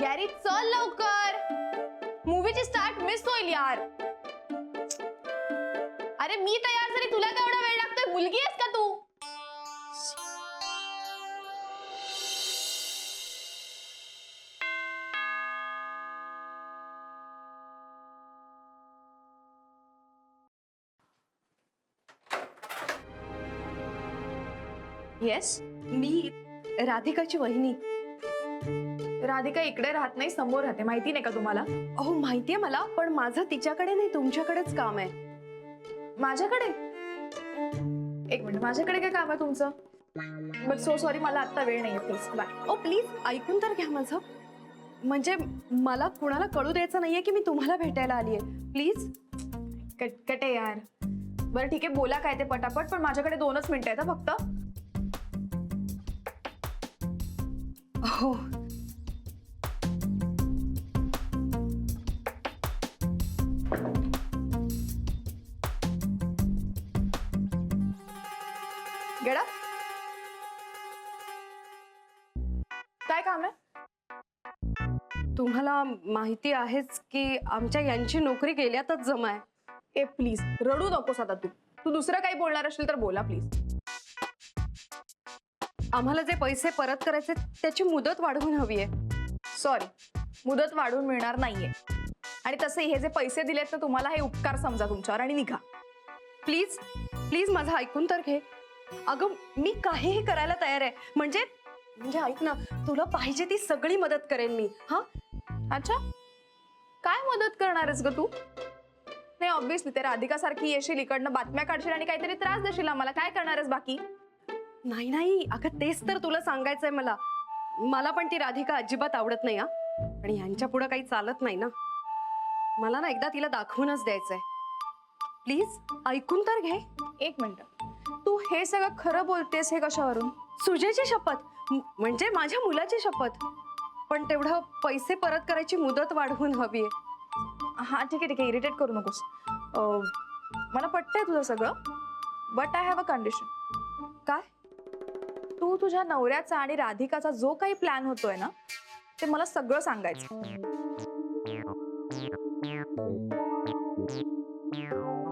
Gary चल लवकर, मूवीची start miss होईल यार. अरे मी तयार झाली, तुला केवढा वेळ लागतोय? मुलगी आहेस का तू? येस, मी राधिकाची वहिनी. राधिका इकडे राहत नाही, समोर राहते. माहिती नाही का तुम्हाला? अहो माहितीये मला, पण माझं तिच्याकडे नाही तुमच्याकडेच काम आहे. माझ्याकडे? एक मिनिट, माझ्याकडे काय काम आहे तुमचं? बट सो सॉरी, मला आता वेळ नाहीये. Please bye. ओ प्लीज ऐकून तर घ्या माझं. म्हणजे मला कुणाला कळू द्यायचं नाहीये की मी तुम्हाला भेटायला आलीये. प्लीज. कटकट आहे यार. बरं ठीक आहे, बोला काय ते पटापट, पण माझ्याकडे 2च मिनिटं आहेत फक्त. हो. गेडा, काय काम आहे? तुम्हाला माहिती आहेच की आमच्या यांची नोकरी गेल्यातच जमा आहे. ए प्लीज रडू नकोस आता. तू दुसरं काही बोलणार असेल तर बोला प्लीज. आम्हाला जे पैसे परत करायचे त्याची मुदत वाढवून हवी आहे. सॉरी, मुदत वाढवून मिळणार नाहीये. आणि तसे हे जे पैसे दिलेत ना तुम्हाला, हे उपकार समजा तुमच्यावर आणि निघा. प्लीज प्लीज माझं ऐकून तर घे. अगं मी काहीही करायला तयार आहे. म्हणजे ऐक ना, तुला पाहिजे ती सगळी मदत करेन मी. हा अच्छा, काय मदत करणार आहेस ग तू? नाही ऑब्विसली ते राधिका सारखी येशील, इकडनं बातम्या काढशील आणि काहीतरी त्रास देशील आम्हाला. काय करणार आहेस बाकी? नाही नाही अगं, तेच तर तुला सांगायचंय मला. मला पण ती राधिका अजिबात आवडत नाही. हा, आणि यांच्या पुढे काही चालत नाही ना. मला ना एकदा तिला दाखवूनच द्यायचंय. प्लीज ऐकून तर घे. एक मिनिट, तू हे सगळं खरं बोलतेस हे कशावरून? सुजयची शपथ, म्हणजे माझ्या मुलाची शपथ. पण तेवढं पैसे परत करायची मुदत वाढवून हवी आहे. हा ठीक आहे ठीक आहे, इरिटेट करू नकोस. मला पटतंय तुझं सगळं, but I have a condition. काय? तू तुझ्या नवऱ्याचा आणि राधिकाचा जो काही प्लॅन होतोय ना, ते मला सगळं सांगायचं.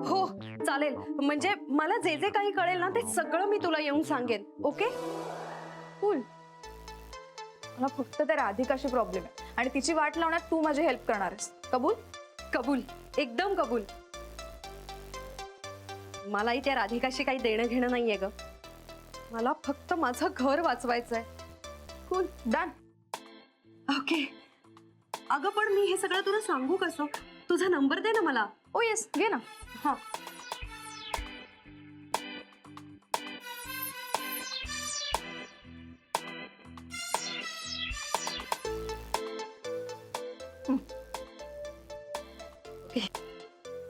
हो चालेल. म्हणजे मला जे जे काही कळेल ना ते सगळं मी तुला येऊन सांगेन. ओके? कूल. मला फक्त त्या राधिकाशी प्रॉब्लेम आहे आणि तिची वाट लावण्यात तू माझी हेल्प करणार आहेस. कबूल? कबूल, एकदम कबूल. मलाही त्या राधिकाशी काही देणं घेणं नाहीये ग. मला फक्त माझं घर वाचवायचंय. Cool, done. ओके. अगं पण मी हे सगळं तुला सांगू कसं? तुझा नंबर दे ना मला. ओ येस, घे ना. हा.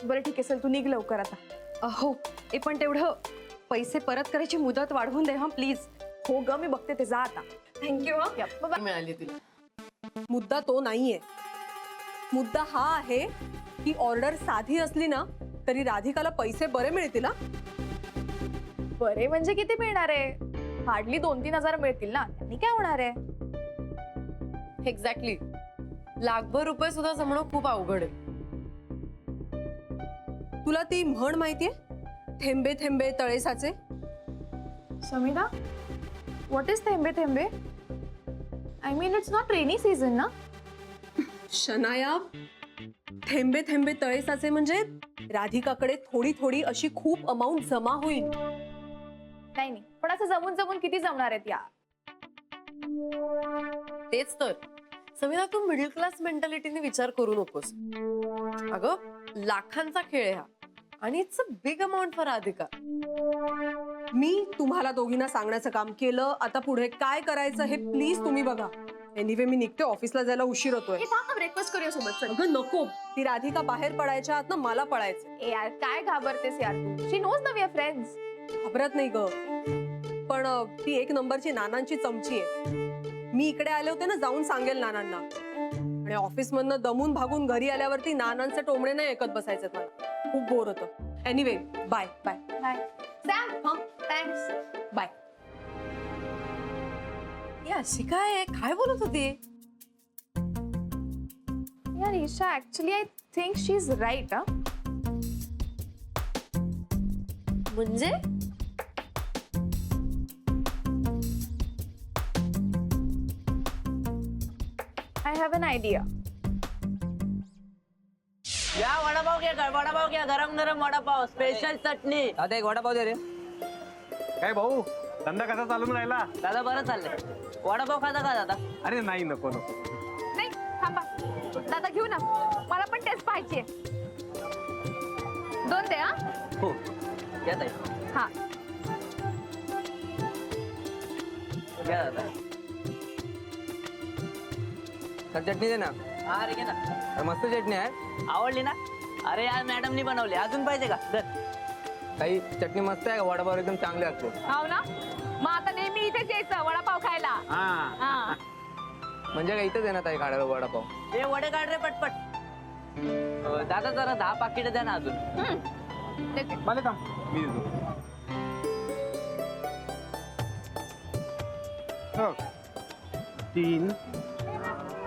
बरं ठीक आहे, चल तू निघ लवकर आता. हो, पण तेवढं पैसे परत करायची मुदत वाढवून दे हा प्लीज. हो ग, मी बघते ते. जा आता. थँक्यू. मिळाली तुला. मुद्दा तो नाहीये. मुद्दा हा आहे की ऑर्डर साधी असली ना तरी राधिकाला पैसे बरे मिळतील ना. बरे म्हणजे किती मिळणार आहे? हार्डली 2-3 हजार मिळतील ना. त्यांनी काय होणार आहे? एक्झॅक्टली. लाखभर रुपये सुद्धा जमणं खूप अवघड आहे. तुला ती म्हण माहितीये, थेंबे थेंबे तळे साचे? समीना, व्हॉट इज थेंबे थेंबे? I mean it's not rainy season ना. शनाया, थेंबे थेंबे तळे साचे म्हणजे राधिकाकडे थोडी थोडी अशी खूप अमाऊंट जमा होईल. नाही नाही, पण असं जमून जमून किती जमणार आहेत या? तेच तर. समीना, तू मिडल क्लास मेंटॅलिटीने विचार करू नकोस. अगं लाखांचा खेळ आहे हा, आणि it's a big amount for Radhika. मी तुम्हाला दोघींना सांगण्याचं काम केलं. आता पुढे काय करायचं हे प्लीज तुम्ही बघा. एनिवे मी निघते, ऑफिसला जायला उशीर होतोय. ब्रेकफास्ट करूया सोबत. अगं नको, ती राधिका बाहेर पडायच्या आत ना मला पळायचं. ए यार, काय घाबरतेस यार तू? शी नोज ना वी आर फ्रेंड्स. घाबरत नाही ग, पण ती 1 नंबरची नानांची चमची आहे. मी इकडे आले होते ना, जाऊन सांगेल नानांना. आणि ऑफिस मधनं दमून भागून घरी आल्यावरती नानांचे टोमणे नाही ऐकत बसायचे मला. खूप बोर होतं. Anyway bye bye bye. Sam, हा थँक्स. बाय. अशी काय बोलत होती? यार Isha actually I think she is right. म्हणजे आय हॅव एन आयडिया. या वडापाव घ्या वडापाव घ्या गरम गरम वडापाव स्पेशल चटणी. आता एक वडापाव दे रे. काय भाऊ धंदा कसा चालून राहिला? दादा बरं चाललंय. वडापाव खाता का दादा? अरे नाही नको नको. नाही थांबा दादा घेऊ ना, मला पण टेस्ट पाहिजे. 2 दे. हा हो घ्या ताई. हा घ्या दादा. तर चटणी दे ना. हा रे घे ना. तर मस्त चटणी आहे. आवडली ना? अरे यार मॅडमनी बनवली. अजून पाहिजे का? धर. काही चटणी मस्त आहे. वडापाव एकदम चांगले असते. हो ना, मग आता नेहमी इथेच यायचं वडापाव खायला. हा हा म्हणजे काय इथंच आहे ना ताई खाण्याला वडापाव. हे वडे काढ रे पटपट. दादा जरा 10 पाकिट द्या ना अजून. देते. मला थांब मी देतो. हो. 3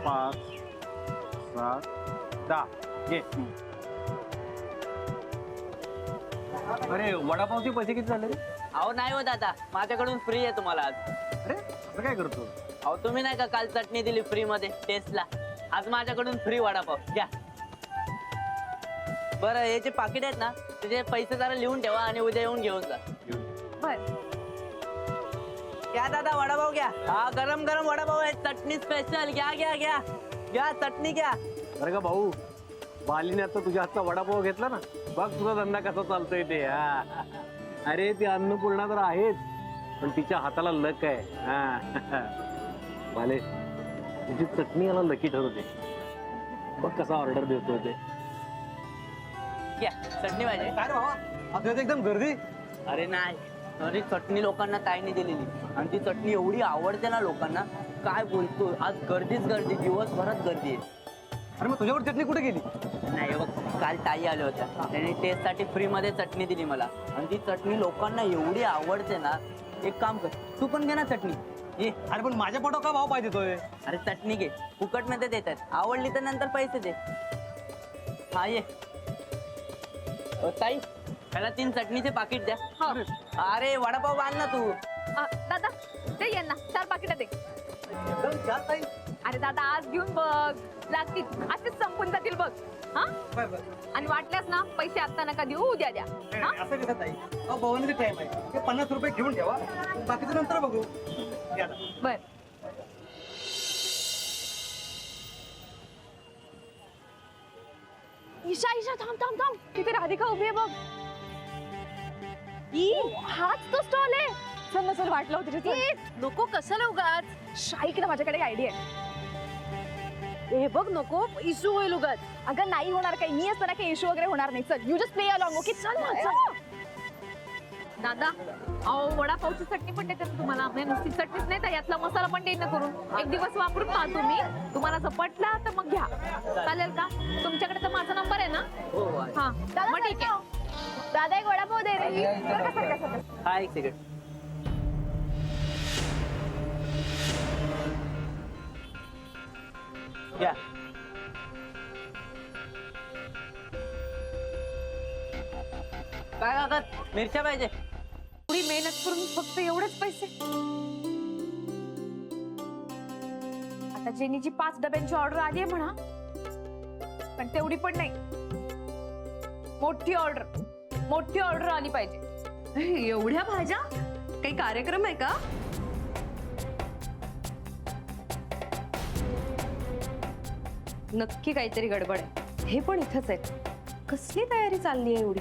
5 7 10 घे. अरे वडापावचे पैसे किती झाले रे? अहो नाही हो दादा, माझ्याकडून फ्री आहे तुम्हाला आज. अरे असं काय करतो? अहो तुम्ही नाही का काल चटणी दिली फ्री मध्ये टेस्टला, आज माझ्याकडून फ्री वडापाव घ्या. बरं हे जे पाकिट आहेत ना त्याचे पैसे जरा लिहून ठेवा आणि उद्या येऊन घेऊन जा. बर. घ्या दादा वडापाव घ्या. हा गरम गरम वडापाव आहे, चटणी स्पेशल. घ्या घ्या घ्या घ्या चटणी घ्या. अरे का भाऊ बालीने आता तुझ्या हातचा वडापाव घेतला ना, बघ तुझा धंदा कसा चालतोय ते. हा. अरे ती अन्नपूर्णा तर आहेच, पण तिच्या हाताला लक आहे. हा. बाले तुझी चटणी याला लकी ठरवते. बघ कसा ऑर्डर देतोय ते. घ्या चटणी पाहिजे. काय रे बाबा एकदम गर्दी. अरे नाही, अरे चटणी लोकांना ताईने दिलेली आणि ती चटणी एवढी आवडते ना लोकांना, काय बोलतो. आज गर्दीच गर्दी, दिवसभरात गर्दी आहे. अरे मग तुझ्यावर चटणी कुठे गेली? नाही बघ काल ताई आल्या होत्या, त्यांनी टेस्ट साठी फ्री मध्ये चटणी दिली मला आणि ती चटणी लोकांना एवढी आवडते ना. एक काम कर, तू पण घे ना चटणी. ये. अरे पण माझ्या पोटावर का भाव पाहिजे तोय? अरे चटणी घे, फुकट मध्ये देतात. आवडली तर नंतर पैसे दे. हा ये. ताई त्याला 3 चटणीचे पाकिट द्या. अरे वडापाव बांध ना तू. दादा ते यांना 4 पाकिट दे. अरे दादा आज घेऊन बघ, लागतील असेच संपून जातील बघ. हा आणि वाटल्यास ना पैसे आता नका देऊ, उद्या द्या. हा? असं कसं ताई? भवानीचा टाइम आहे. ते 50 रुपये घेऊन ठेवा, बाकीचं नंतर बघू. बर. ईशा ईशा थांब थांब थांब, तिथे राधिका उभी आहे बघ. हाच तो स्टॉल आहे. चल ना चल, वाटलं होतं तिथे. नको कशाला उगाच. शाईक ना, माझ्याकडे आयडिया आहे. हे बघ नको इश्यू होईल उगाच. अगं नाही होणार काही, मी असताना काही इश्यू वगैरे होणार नाही. चल you just play along. Okay चल ना चल. दादा अहो वडापावची चटणी पण देते ना तुम्हाला. म्हणजे नुसती चटणीच नाही तर यातला मसाला पण देईन ना करून. एक दिवस वापरून पहा तुम्ही, तुम्हाला जर पटला तर मग घ्या. चालेल का? तुमच्याकडे तर माझा नंबर आहे ना. हा मग ठीक आहे. दादा एक वडापाव दे रे. हा एक सेकंड. घ्या. काय कागद मिरच्या पाहिजे? थोडी मेहनत करून फक्त एवढेच पैसे. आता जेनीची 5 डब्यांची ऑर्डर आली आहे म्हणा, पण तेवढी पण नाही. मोठी ऑर्डर आली पाहिजे. एवढ्या भाज्या? काही कार्यक्रम आहे का? नक्की काहीतरी गडबड आहे. हे पण इथंच आहेत. कसली तयारी चालली आहे एवढी?